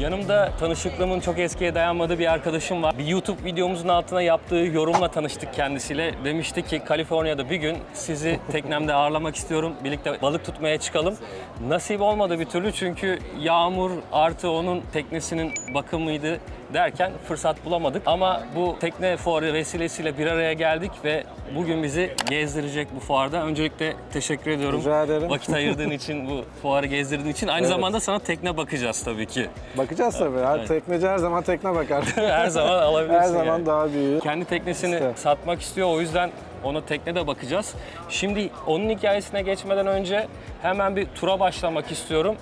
Yanımda tanışıklığımın çok eskiye dayanmadığı bir arkadaşım var. Bir YouTube videomuzun altına yaptığı yorumla tanıştık kendisiyle. Demişti ki Kaliforniya'da bir gün sizi teknemde ağırlamak istiyorum. Birlikte balık tutmaya çıkalım. Nasip olmadı bir türlü çünkü yağmur artı onun teknesinin bakımıydı derken fırsat bulamadık. Ama bu tekne fuarı vesilesiyle bir araya geldik ve bugün bizi gezdirecek bu fuarda. Öncelikle teşekkür ediyorum. Rica ederim. Vakit ayırdığın için, bu fuarı gezdirdiğin için. Aynı zamanda sana tekne bakacağız tabii ki. Bakacağız tabii. Evet. Tekneci her zaman tekne bakar. Her zaman alabilirsin. Her zaman yani. daha büyüğü. Kendi teknesini İşte. satmak istiyor. O yüzden ona tekne de bakacağız. Şimdi onun hikayesine geçmeden önce hemen bir tura başlamak istiyorum.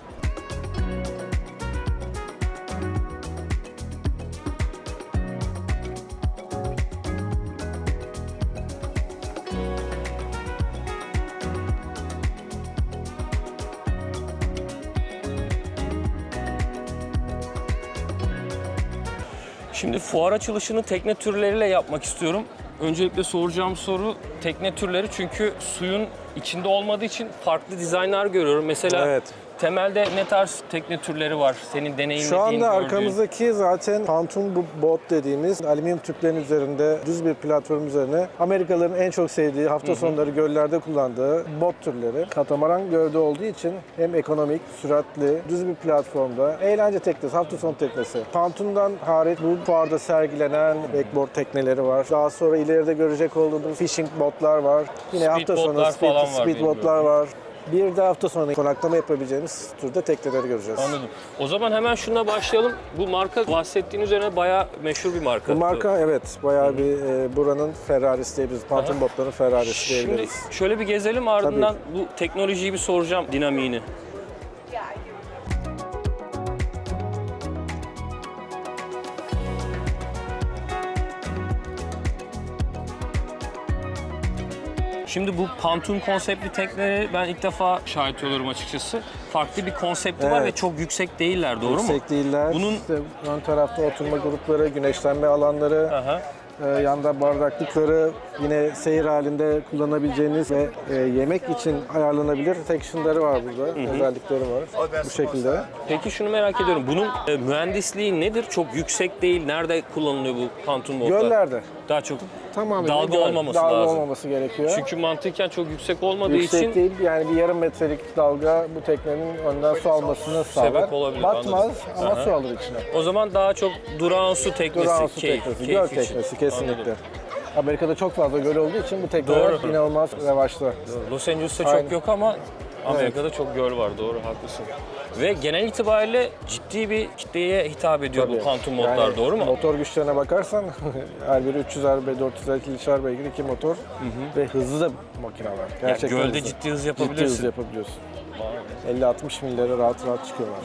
Şimdi fuar açılışını tekne türleriyle yapmak istiyorum. Öncelikle soracağım soru tekne türleri çünkü suyun içinde olmadığı için farklı dizaynlar görüyorum. Mesela Evet. temelde ne tarz tekne türleri var senin deneyimlediğin, Şu anda gördüğün? arkamızdaki zaten pontoon bot dediğimiz alüminyum tüplerin üzerinde düz bir platform üzerine Amerikalıların en çok sevdiği hafta sonları göllerde kullandığı bot türleri. Katamaran gövde olduğu için hem ekonomik, süratli, düz bir platformda eğlence teknesi, hafta sonu teknesi. Pontoon'dan hariç bu fuarda sergilenen backboard tekneleri var. Daha sonra ileride görecek olduğumuz fishing botlar var. Yine hafta sonu Speedboatlar falan var, speedboatlar var. Bir de hafta sonu konaklama yapabileceğimiz türde tekneleri göreceğiz. Anladım. O zaman hemen şuna başlayalım. Bu marka bahsettiğin üzerine bayağı meşhur bir marka. Bu marka evet bayağı bir buranın Ferrari'si diyebiliriz. Pontoon botların Ferrari'si Şimdi diyebiliriz. şöyle bir gezelim ardından bu teknolojiyi bir soracağım, dinamiğini. Şimdi bu pontoon konseptli tekneleri ben ilk defa şahit oluyorum açıkçası. Farklı bir konsepti var Evet. ve çok yüksek değiller, doğru mu? Yüksek değiller. Bunun- İşte ön tarafta oturma grupları, güneşlenme alanları, Aha. yanda bardaklıkları, yine seyir halinde kullanabileceğiniz ve yemek için ayarlanabilir section'ları var burada. Özellikleri var bu şekilde. Peki şunu merak ediyorum. Bunun mühendisliği nedir? Çok yüksek değil. Nerede kullanılıyor bu pontoon botlar? Göllerde. Daha çok Tamamen dalga göl. olmaması dalga lazım. olmaması gerekiyor. Çünkü mantıken çok yüksek olmadığı Yüksek için değil yani bir yarım metrelik dalga bu teknenin önden su almasını sağlar. olabilir, Batmaz anladım. ama Aha. su alır içine. o zaman daha çok durağan su teknesi, Durağan su keyif, teknesi, keyif göl için. teknesi kesinlikle. Anladım. Amerika'da çok fazla göl olduğu için bu tekneler Doğru. inanılmaz revaçta. Los Angeles'ta Aynen. çok yok ama Amerika'da çok göl var, doğru, haklısın. Ve genel itibariyle ciddi bir kitleye hitap ediyor bu pontoon botlar, Yani doğru mu? Motor güçlerine bakarsan her biri 300 RB, 450 beygir, 2 motor ve hızlı da makineler. Gerçekten gölde hızlı. ciddi hız Ciddi yapabilirsin. hız yapabiliyorsun. 50-60 millere rahat çıkıyorlar.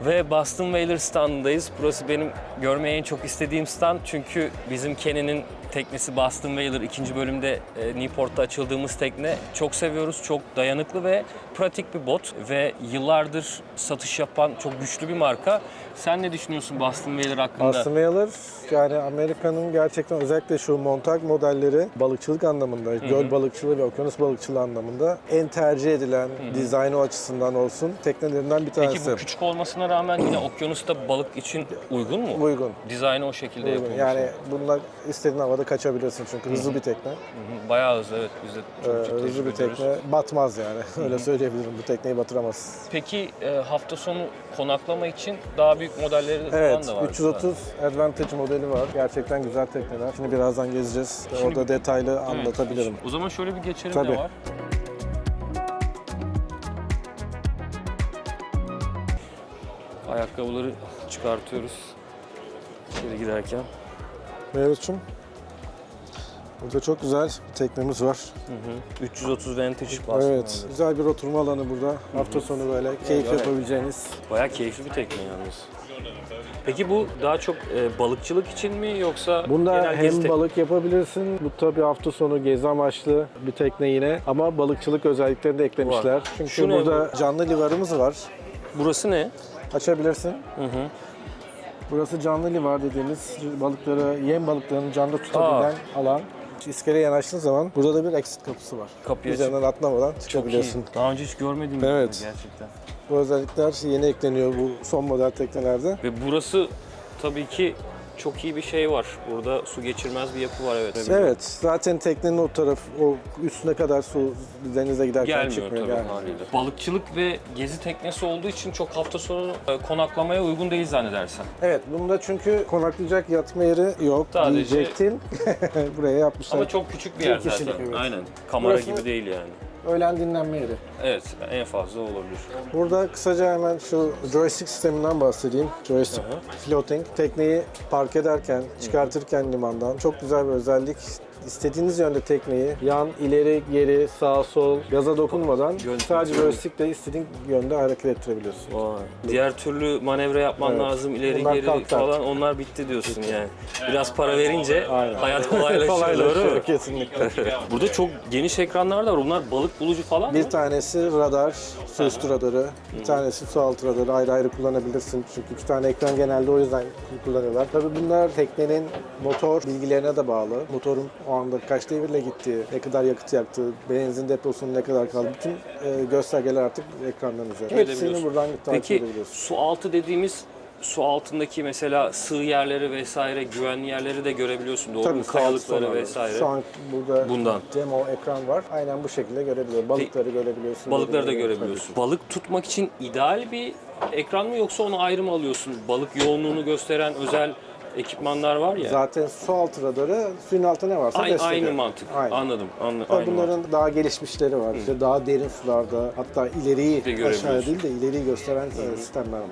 Ve Boston Whaler standındayız. Burası benim görmeyi en çok istediğim stand çünkü bizim Kenny'nin teknesi Boston Whaler 2. bölümde Newport'ta açıldığımız tekne. Çok seviyoruz. Çok dayanıklı ve pratik bir bot ve yıllardır satış yapan çok güçlü bir marka. Sen ne düşünüyorsun Boston Whaler hakkında? Boston Whaler yani Amerika'nın gerçekten özellikle şu montag modelleri balıkçılık anlamında, göl balıkçılığı ve okyanus balıkçılığı anlamında en tercih edilen dizaynı açısından olsun teknelerinden bir tanesi. Peki bu küçük olmasına rağmen yine okyanusta balık için uygun mu? Uygun. Dizaynı o şekilde Uygun. yapılmış. Yani bununla istediğin havada kaçabilirsin çünkü hızlı bir tekne. Bayağı hızlı, evet, biz de çok ciddi Hızlı bir ediyoruz. tekne batmaz yani. Öyle söyleyebilirim. Bu tekneyi batıramaz. Peki hafta sonu konaklama için daha büyük modelleri Evet, falan da var. 330 Advantage modeli var. Gerçekten güzel tekneler. Şimdi birazdan gezeceğiz. Orada detaylı anlatabilirim. O zaman şöyle bir geçelim, Tabii. ne var? Ayakkabıları çıkartıyoruz içeri giderken. Mevlüt'cüğüm, burada çok güzel bir teknemiz var. 330 Vantage Boston. Evet, güzel bir oturma alanı burada. Hafta sonu böyle keyif yapabileceğiniz. Bayağı keyifli bir tekne yalnız. Peki bu daha çok balıkçılık için mi yoksa Bunda genel gezi hem balık yapabilirsin. Bu tabii hafta sonu gezi amaçlı bir tekne yine. Ama balıkçılık özelliklerini de eklemişler. Var. Çünkü Şu ne burada canlı livarımız var. Burası ne? Açabilirsin. Hı hı. Burası canlı livar dediğimiz balıkları, yem balıklarını canlı tutabilen alan. İskeleye yanaştığın zaman burada da bir exit kapısı var. Kapıyı Üzerinden atlamadan Çok iyi. çıkabiliyorsun. Daha önce hiç görmedim Evet. gerçekten. Bu özellikler yeni ekleniyor bu son model teknelerde. Ve burası tabii ki çok iyi bir şey var. Burada su geçirmez bir yapı var, evet. Evet, zaten teknenin o taraf, o üstüne kadar su denize giderken Gelmiyor çıkmıyor. tabii gelmiyor. haliyle. Balıkçılık ve gezi teknesi olduğu için çok hafta sonu konaklamaya uygun değil zannedersen. Evet, bunda çünkü konaklayacak yatma yeri yok Sadece- diyecektim. Buraya yapmışlar. Ama çok küçük bir yer Tek kişilik, zaten. evet. Aynen. Kamera Burası- gibi değil yani. Öğlen dinlenme yeri. Evet, en fazla olabilir. Burada kısaca hemen şu joystick sisteminden bahsedeyim. Joystick floating. Tekneyi park ederken, çıkartırken limandan çok güzel bir özellik. İstediğiniz yönde tekneyi yan, ileri, geri, sağ, sol, gaza dokunmadan sadece joystickle istediğin yönde hareket ettirebiliyorsun. Diğer türlü manevra yapman Evet. lazım, ileri Bunlar geri kalktı falan, artık. onlar bitti diyorsun yani. Biraz para verince Aynen. hayat kolaylaşıyor, doğru mu? kesinlikle. Burada çok geniş ekranlar da var. Bunlar balık bulucu falan mı? Bir tanesi radar, su üstü radarı, bir tanesi su altı radarı. Ayrı ayrı kullanabilirsin çünkü iki tane ekran genelde o yüzden kullanıyorlar. Tabii bunlar teknenin motor bilgilerine de bağlı. Motorun o anda kaç devirle gittiği, ne kadar yakıt yaktığı, benzin deposunun ne kadar kaldı. Bütün göstergeler artık ekrandan üzerinde. Hepsini Görebiliyorsun. buradan takip Peki edebiliyorsun. su altı dediğimiz su altındaki mesela sığ yerleri vesaire, güvenli yerleri de görebiliyorsun, doğru mu? su altı Kayalıkları sonarı. vesaire. Şu an burada Bundan. demo ekran var. Aynen bu şekilde görebiliyor. Balıkları görebiliyorsun. Balıkları da Tabii. görebiliyorsun. Balık tutmak için ideal bir ekran mı yoksa onu ayrı mı alıyorsun? Balık yoğunluğunu gösteren özel ekipmanlar var ya. Zaten su altı radarı suyun altında ne varsa Aynı destekliyor. mantık. Aynen. Anladım. Tabii Aynı bunların mantık. daha gelişmişleri var. İşte daha derin sularda, hatta ileriyi De görebiliyorsun. aşağıya değil de ileriyi gösteren sistemler var.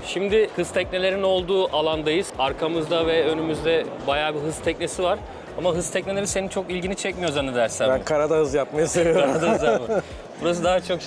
Şimdi hız teknelerinin olduğu alandayız. Arkamızda ve önümüzde bayağı bir hız teknesi var. Ama hız tekneleri senin çok ilgini çekmiyor zannedersem. Ben karada hız yapmayı seviyorum. Karada hız yapma. Burası daha çok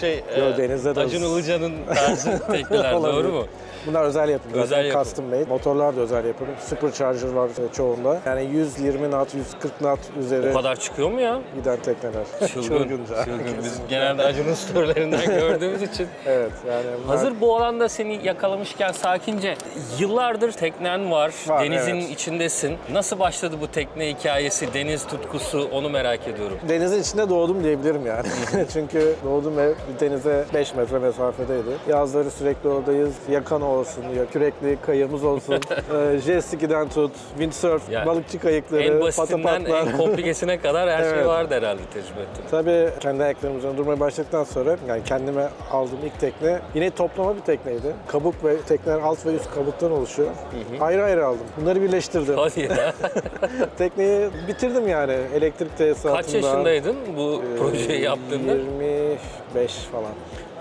denizde de Acun hız. Ilıcalı'nın tarzı tekneler, Olabilir. doğru mu? Bunlar özel yapım. Özel Zaten yapım. custom made. Motorlar da özel yapım. Supercharger var çoğunda. Yani 120 knot, 140 knot üzeri O kadar çıkıyor mu ya? giden tekneler. Çılgınca. Biz genelde Acun'un storylerinden gördüğümüz için. Evet yani bunlar- Hazır bu alanda seni yakalamışken sakince, yıllardır teknen var, Var, denizin evet. içindesin. Nasıl başladı bu tekne hikayesi, deniz tutkusu, onu merak ediyorum. Denizin içinde doğdum diyebilirim yani. Çünkü doğduğum ev denize 5 metre mesafedeydi. Yazları sürekli oradayız. Yakan olsun, ya kürekli kayığımız olsun. Jet ski'den tut, windsurf, Yani balıkçı kayıkları, En basitinden patapatlar. en komplikesine kadar her şey Evet. vardı herhalde, tecrübe ettim. Tabii kendi ayaklarım üzerine durmaya başladıktan sonra yani kendime aldığım ilk tekne yine toplama bir tekneydi. Kabuk ve tekneler alt ve üst kabuktan oluşuyor. Ayrı ayrı aldım. Bunları birleştirdim. Hadi ya. Tekneyi bitirdim yani elektrik tesisatında. Kaç yaşındaydın bu projeyi yaptığında? 25 falan.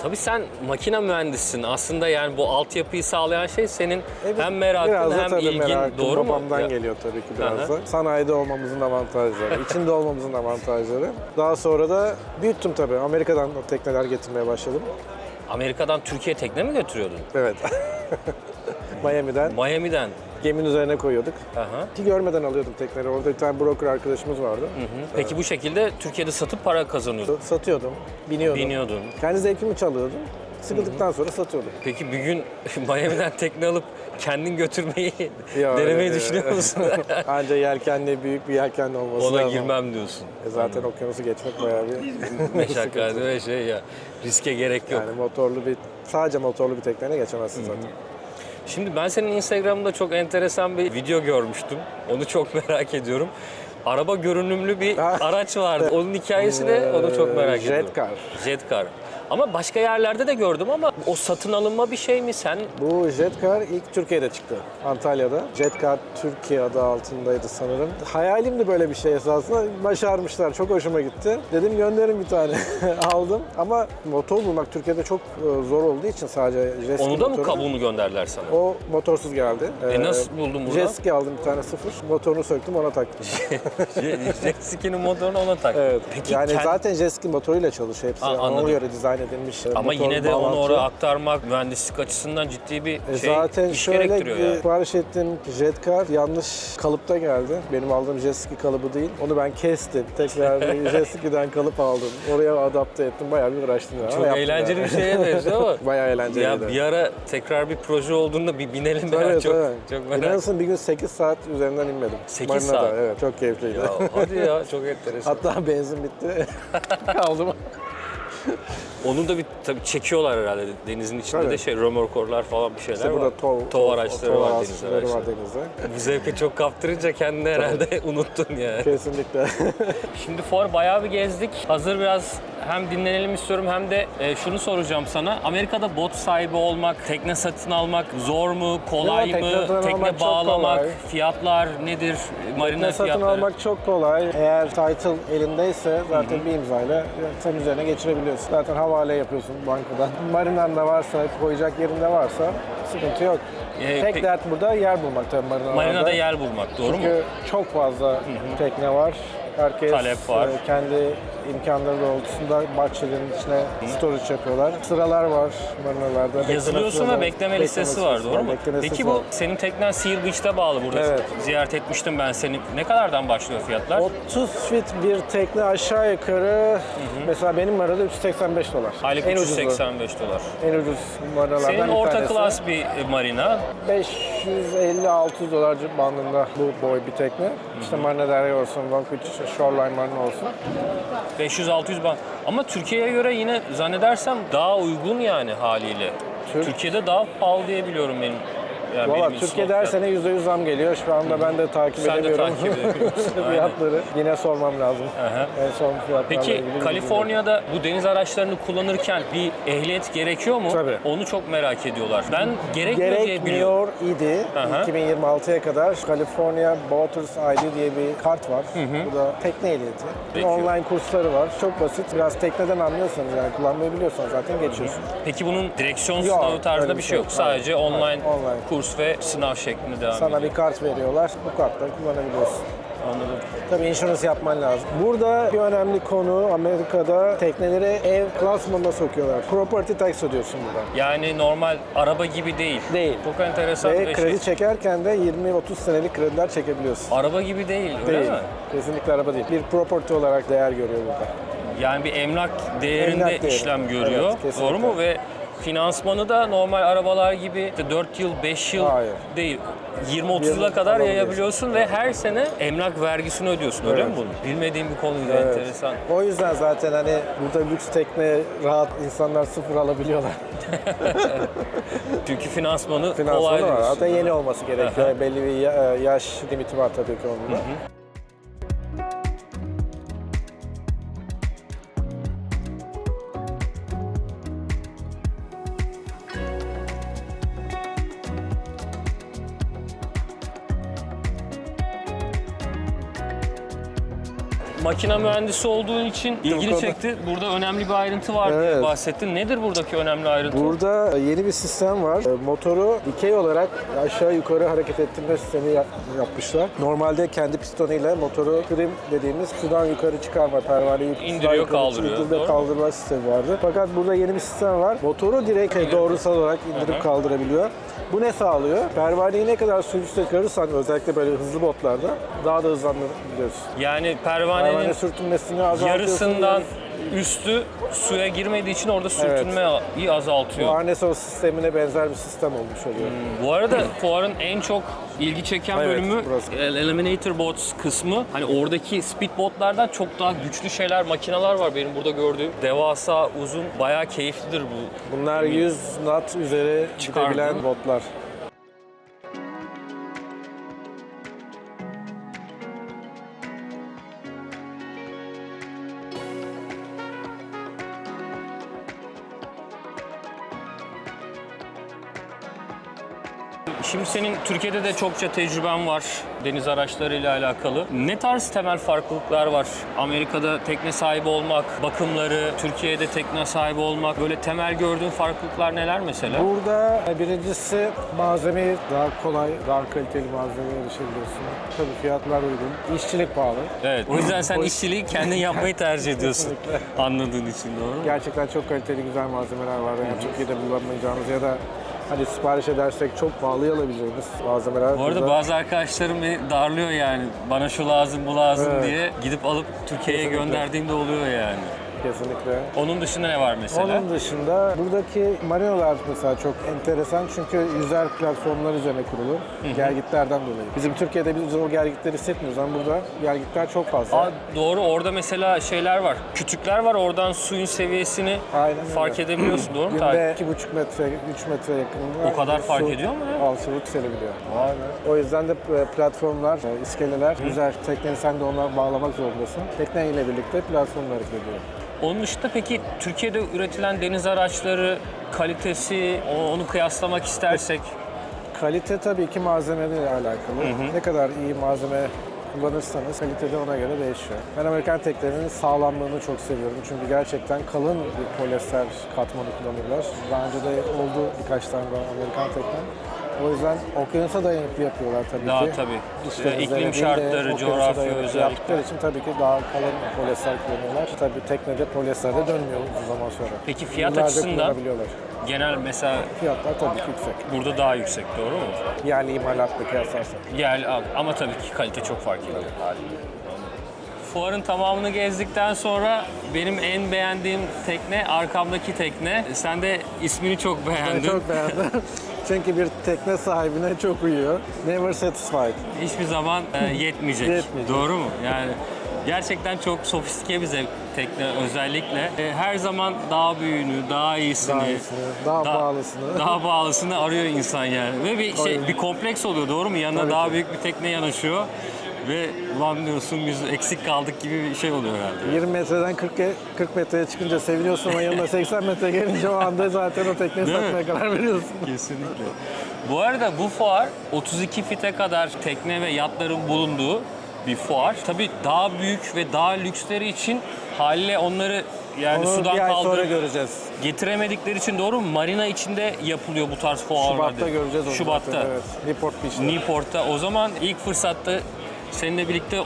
Tabii sen makine mühendisisin. Aslında yani bu altyapıyı sağlayan şey senin Evet, hem merakın biraz da hem tabii ilgin, merakım doğru mu? babamdan Ya- geliyor tabii ki biraz Aha. da. Sanayide olmamızın avantajları, içinde olmamızın avantajları. Daha sonra da büyüttüm tabii. Amerika'dan o tekneler getirmeye başladım. Amerika'dan Türkiye tekne mi götürüyordun? Evet. Miami'den Miami'den. geminin üzerine koyuyorduk. Aha. Ki görmeden alıyordum tekneleri. Orada bir tane broker arkadaşımız vardı. Peki bu şekilde Türkiye'de satıp para kazanıyordun. Satıyordum, biniyordum. Biniyordun. Kendi zevkimi çalıyordum. Sıkıldıktan sonra satıyordum. Peki bir gün Miami'den tekne alıp kendin götürmeyi Ya denemeyi öyle, düşünüyor musun? Anca yelkenli, büyük bir yelkenli olması Ona lazım. girmem diyorsun. Zaten okyanusu geçmek bayağı bir Meşakkatli ve şey ya, riske gerek yok. yani sadece motorlu bir tekneyle geçemezsin zaten. Şimdi ben senin Instagram'da çok enteresan bir video görmüştüm. Onu çok merak ediyorum. araba görünümlü bir araç vardı. Onun hikayesi de onu çok merak ediyorum. Jetcar. Jetcar. Ama başka yerlerde de gördüm ama o satın alınma bir şey mi sen? Bu Jetcar ilk Türkiye'de çıktı. Antalya'da. Jetcar Türkiye adı altındaydı sanırım. Hayalimdi böyle bir şey esasında. Başarmışlar. Çok hoşuma gitti. Dedim gönderin bir tane. Aldım. Ama motor bulmak Türkiye'de çok zor olduğu için sadece jet ski Onu da mı motoru. kabuğunu gönderdiler sana? O motorsuz geldi. Nasıl buldun bunu? Jet ski aldım bir tane sıfır. Motorunu söktüm ona taktım. Jet ski'nin motorunu ona taktın. Evet. Peki Yani zaten jet ski motoruyla çalışıyor hepsi. Anladım. Ona göre dizayn edilmiş. ama motor yine de onu bağlantı. oraya aktarmak mühendislik açısından ciddi bir Zaten iş şöyle gerektiriyor yani. sipariş ettiğim Jetcar yanlış kalıpta geldi. Benim aldığım jet ski kalıbı değil. Onu ben kestim. Tekrar bir jet ski'den kalıp aldım. Oraya adapte ettim. Bayağı bir uğraştım. Ya. Çok eğlenceli bir şeye benziyor ama. Bayağı eğlenceliydi. Ya bir ara tekrar bir proje olduğunda bir binelim ya. Tabii, Çok, tabii. çok merak. İnanır mısın bir gün 8 saat üzerinden inmedim. 8 Marina'da, saat? Evet, çok keyifliydi. Ya, hadi ya çok enteresan. Hatta benzin bitti. Kaldım. Onu da bir tabii çekiyorlar herhalde denizin içinde Tabii. de römorkorlar falan bir şeyler İşte var. burada Tov araçları var, deniz araçları araçları. var denizde. Bu zevki çok kaptırınca kendini herhalde unuttun ya. Kesinlikle. Şimdi fuar bayağı bir gezdik. Hazır biraz hem dinlenelim istiyorum hem de şunu soracağım sana. Amerika'da bot sahibi olmak, tekne satın almak zor mu, kolay tekne mı? satın almak Tekne çok bağlamak, kolay. fiyatlar nedir? Marina Tekne satın fiyatları. almak çok kolay. Eğer title elindeyse zaten bir imzayla sen üzerine geçirebiliyorsun. Zaten havale yapıyorsun bankadan. Marinan da varsa, koyacak yerinde varsa sıkıntı yok. Tek dert burada yer bulmak tabii marinalarda. Marinada yer bulmak, doğru mu? Çünkü çok fazla tekne var. Herkes Talep var. Kendi imkanları doğrultusunda bahçelerin içine storage yapıyorlar. Sıralar var marinalarda. Bekleme Yazılıyorsun ve sıraları, bekleme listesi var, doğru mu? bekleme Peki listesi bu var. senin teknen Seal Beach'te bağlı burada. Evet. Ziyaret etmiştim ben seni. Ne kadardan başlıyor fiyatlar? 30 fit bir tekne aşağı yukarı mesela benim marada $385. Aylık En ucuzu. $385. En ucuz marinalardan Senin bir orta tanesi. klas bir marina. $550-600 bandında bu boy bir tekne. İşte Marina Derya olsun, Long Beach Shoreline Marina olsun. 500-600 band. Ama Türkiye'ye göre yine zannedersem daha uygun yani haliyle. Türkiye'de daha pahalı diye biliyorum benim. Yani Valla benim Türkiye'de her sene %100 zam geliyor. Şu anda ben de takip Sen de edemiyorum. takip ediyorsun. Aynen. Fiyatları. Yine sormam lazım. Aha. En son fiyatlarla Peki ilgili bilgim Kaliforniya'da bu deniz araçlarını kullanırken bir ehliyet gerekiyor mu? Tabii. Onu çok merak ediyorlar. Ben gerekmiyor diye biliyorum. Gerekmiyor idi. Aha. 2026'ya kadar California Boaters ID diye bir kart var. Bu da tekne ehliyeti. Peki. Online kursları var. Çok basit. Biraz tekneden anlıyorsanız yani kullanmayı biliyorsan zaten geçiyorsun. Peki bunun direksiyon Yok, sınavı tarzında öyle bir şey yok. yok. Sadece Hayır, online, hayır, online. kurs ve sınav şeklinde devam Sana ediyor. bir kart veriyorlar. Bu karttan kullanabiliyorsun. Anladım. Tabii insurance yapman lazım. Burada bir önemli konu Amerika'da tekneleri ev klasmanına sokuyorlar. Property tax ödüyorsun burada. Yani normal araba gibi değil. Değil. Çok enteresan Ve bir kredi şey. çekerken de 20-30 senelik krediler çekebiliyorsun. Araba gibi değil, öyle Değil. mi? Kesinlikle araba değil. Bir property olarak değer görüyor burada. Yani bir emlak değerinde Emlak değeri. işlem görüyor. Evet, kesinlikle. Doğru mu? Ve finansmanı da normal arabalar gibi işte 4 yıl, 5 yıl Hayır. değil. 20-30 yıla Yıl kadar alabiliyorsun. yayabiliyorsun ve her sene emlak vergisini ödüyorsun. Öyle mi Evet. bunu? Bilmediğim bir konuydu, Evet. enteresan. O yüzden zaten hani burada lüks tekne rahat insanlar sıfır alabiliyorlar. Çünkü finansmanı kolay Finansmanı var. diyorsun. Zaten yeni olması gerekiyor. Belli bir yaş limiti var tabii ki onun da. Makine mühendisi olduğun için ilgini Yok, çekti. Burada önemli bir ayrıntı var diye Evet. bahsettin. Nedir buradaki önemli ayrıntı? Burada yeni bir sistem var. Motoru dikey olarak aşağı yukarı hareket ettirme sistemi yapmışlar. Normalde kendi pistonuyla motoru trim dediğimiz sudan yukarı çıkarma, pervaneyi İndiriyor, yukarı kaldırıyor, çekilde doğru mu? kaldırma sistemi vardı. Fakat burada yeni bir sistem var. Motoru direkt doğrusal olarak indirip kaldırabiliyor. Bu ne sağlıyor? Pervaneyi ne kadar su üstüne çıkarırsan özellikle böyle hızlı botlarda daha da hızlandırabiliyorsun. Yani Pervane pervanenin sürtünmesini azaltıyorsun. yarısından üstü suya girmediği için orada sürtünmeyi azaltıyor. Bu Arneson sistemine benzer bir sistem olmuş oluyor. Bu arada fuarın en çok ilgi çeken Evet, bölümü burası. Eliminator Boats kısmı. Hani oradaki speedboatlardan çok daha güçlü şeyler, makineler var benim burada gördüğüm. Devasa, uzun, bayağı keyiflidir bu. Bunlar 100 knot üzeri Çıkardım. gidebilen botlar. Şimdi senin Türkiye'de de çokça tecrüben var deniz araçlarıyla alakalı. Ne tarz temel farklılıklar var? Amerika'da tekne sahibi olmak, bakımları, Türkiye'de tekne sahibi olmak, böyle temel gördüğün farklılıklar neler mesela? Burada birincisi malzemeyi daha kolay, daha kaliteli malzemeye erişebiliyorsun. Tabii fiyatlar uygun. İşçilik pahalı. Evet, o yüzden sen O- işçiliği kendin yapmayı tercih ediyorsun. Kesinlikle. Anladığın için, doğru mu? Gerçekten çok kaliteli güzel malzemeler var. Yani Türkiye'de bulamayacağımız ya da hani sipariş edersek çok pahalıya alabileceğimiz malzemeler. Bu arada burada. bazı arkadaşlarım beni darlıyor yani. Bana şu lazım, bu lazım Evet. diye gidip alıp Türkiye'ye Kesinlikle. gönderdiğimde oluyor yani. Kesinlikle. Onun dışında ne var mesela? Onun dışında buradaki marinalar mesela çok enteresan çünkü yüzer platformlar üzerine kurulu. Gergitlerden dolayı. Bizim Türkiye'de biz o gergitleri hissetmiyoruz ama burada gergitler çok fazla. Aa, doğru, orada mesela şeyler var. Kütükler var, oradan suyun seviyesini Aynen öyle. fark edebiliyorsun, doğru mu? Günde 2,5 metre, 3 metre yakınında O kadar fark su ediyor mu ya? altı yükselebiliyor. O yüzden de platformlar, iskeleler güzel. Tekneni sen de ona bağlamak zorundasın. Tekne ile birlikte platformlar hareket ediyor. Onun dışında peki Türkiye'de üretilen deniz araçları kalitesi, onu kıyaslamak istersek Kalite tabii ki malzemeyle alakalı. Ne kadar iyi malzeme kullanırsanız kalite de ona göre değişiyor. Ben Amerikan teknelerinin sağlamlığını çok seviyorum. Çünkü gerçekten kalın bir polyester katmanı kullanırlar. Daha önce de oldu birkaç tane Amerikan tekne. O yüzden okyanusa dayanıklı yapıyorlar tabii daha ki. tabii İşte iklim üzerine şartları, değil de okyanusa coğrafya dayanıklı özellikle. yaptıkları için tabii ki daha kalın polyester kullanıyorlar. Tabii teknede polyester de dönmüyor uzun zaman sonra. Peki fiyat Yıllarca açısından kullanabiliyorlar. genel mesela Fiyatlar tabii ki yüksek. burada daha yüksek, doğru mu? Yerli imalatla kıyaslarsak. Ama tabii ki kalite çok fark ediyor. Fuarın tamamını gezdikten sonra benim en beğendiğim tekne arkamdaki tekne. Sen de ismini çok Ben beğendin. çok beğendim. Çünkü bir tekne sahibine çok uyuyor. Never satisfied. Hiçbir zaman yetmeyecek. Yetmeyecek. Doğru mu? Yani gerçekten çok sofistike bir tekne özellikle. Her zaman daha büyüğünü, daha iyisini, Daha iyisini, daha pahalısını. daha pahalısını arıyor insan yani. Ve bir kompleks oluyor, doğru mu? Yanına Tabii daha ki. büyük bir tekne yanaşıyor. Ve ulan diyorsun biz eksik kaldık gibi bir şey oluyor herhalde. 20 metreden 40 metreye çıkınca seviniyorsun ama yanına 80 metre gelince o anda zaten o tekneyi Değil mi? satmaya karar veriyorsun. Kesinlikle. Bu arada bu fuar 32 fite kadar tekne ve yatların bulunduğu bir fuar. Tabii daha büyük ve daha lüksleri için haliyle onları yani Onu sudan bir ay sonra kaldırıp göreceğiz. getiremedikleri için, doğru mu? Marina içinde yapılıyor bu tarz fuarlarda. Şubat'ta göreceğiz onu Şubat'ta. zaten, evet. Newport Beach'te. Newport'ta. O zaman ilk fırsatta seninle birlikte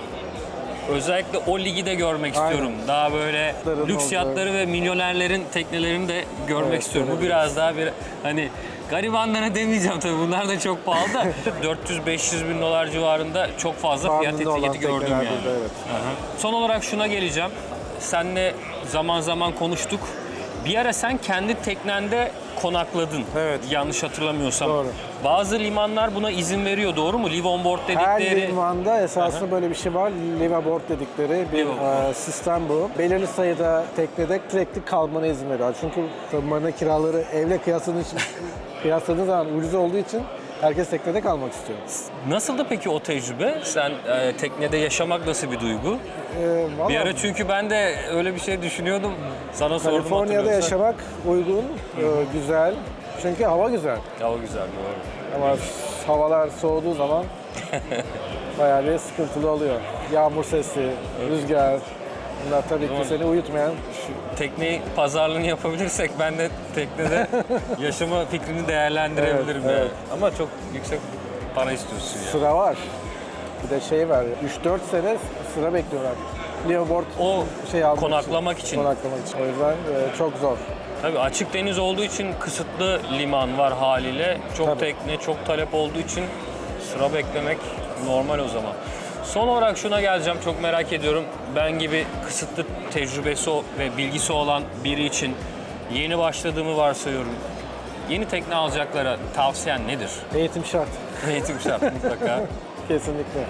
özellikle o ligi de görmek Aynen. istiyorum. Daha böyle Yatların lüks olduğu. yatları ve milyonerlerin teknelerini de görmek Evet, istiyorum. Bu görebiliriz. biraz daha bir hani garibanlara demeyeceğim tabii, bunlar da çok pahalı da 400-500 bin dolar civarında çok fazla fiyat Bandında olan etiketi gördüm tekneler yani. burada, evet. Aha. Son olarak şuna geleceğim. Seninle zaman zaman konuştuk. Bir ara sen kendi teknende konakladın. Evet. Yanlış hatırlamıyorsam. Doğru. Bazı limanlar buna izin veriyor, doğru mu? Live on board Her dedikleri. limanda esasında böyle bir şey var. Live aboard dedikleri bir Live aboard. sistem bu. Belirli sayıda teknede sürekli kalmana izin veriyor. Çünkü marina kiraları evle kıyasladığın zaman ucuz olduğu için herkes teknede kalmak istiyor. Nasıldı peki o tecrübe? Sen teknede yaşamak nasıl bir duygu? Vallahi Bir ara çünkü ben de öyle bir şey düşünüyordum. Sana sordum, Kaliforniya'da hatırlıyorsan. yaşamak uygun, güzel. Çünkü hava güzel. Hava güzel, doğru. Ama havalar soğuduğu zaman bayağı bir sıkıntılı oluyor. Yağmur sesi, rüzgar. Bunlar tabii ki seni uyutmayan. Tekneyi pazarlığını yapabilirsek ben de teknede yaşama fikrini değerlendirebilirim Evet, yani. evet. Ama çok yüksek para istiyorsun ya. Sıra var. Bir de şey var, 3-4 sene sıra bekliyorlar. Liveaboard O almak konaklamak için. Konaklamak için. O yüzden çok zor. Tabii açık deniz olduğu için kısıtlı liman var haliyle. Çok Tabii. tekne, çok talep olduğu için sıra beklemek normal o zaman. Son olarak şuna geleceğim, çok merak ediyorum. Ben gibi kısıtlı tecrübesi ve bilgisi olan biri için yeni başladığımı varsayıyorum. Yeni tekne alacaklara tavsiyen nedir? Eğitim şart. Eğitim şart mutlaka. Kesinlikle.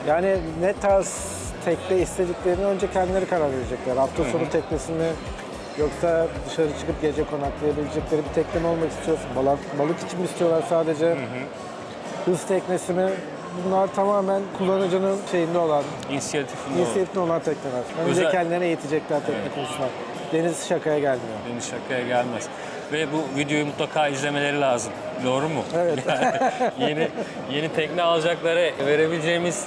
Yani ne tarz tekne istediklerini önce kendileri karar verecekler. Hafta sonu teknesini yoksa dışarı çıkıp gece konaklayabilecekleri bir tekne mi olmak istiyorsun? Balık için mi istiyorlar sadece? Hız teknesi mi? Bunlar tamamen kullanıcının şeyinde olan, İnisiyatifinde inisiyatifinde olan tekneler. Önce Özel- kendilerine eğitecekler tekne konusunda. Deniz şakaya gelmiyor. Deniz şakaya gelmez. Ve bu videoyu mutlaka izlemeleri lazım. Doğru mu? Evet. Yani yeni tekne alacaklara verebileceğimiz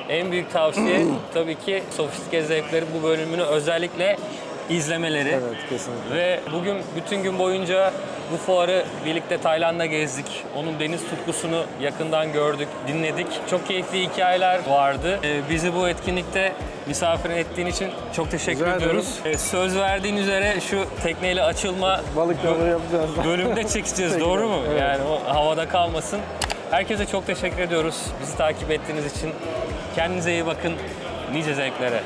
en büyük tavsiye tabii ki Sofistike Zevkleri bu bölümünü özellikle izlemeleri. Evet, kesinlikle. Ve bugün bütün gün boyunca bu fuarı birlikte Tayland'da gezdik. Onun deniz tutkusunu yakından gördük, dinledik. Çok keyifli hikayeler vardı. Bizi bu etkinlikte misafir ettiğin için çok teşekkür Rica ediyoruz. Söz verdiğin üzere şu tekneyle açılma Balıkları yapacağız. bölümde çekeceğiz. Peki, Doğru mu? evet. Yani o havada kalmasın. Herkese çok teşekkür ediyoruz. Bizi takip ettiğiniz için. Kendinize iyi bakın. Nice zevklere.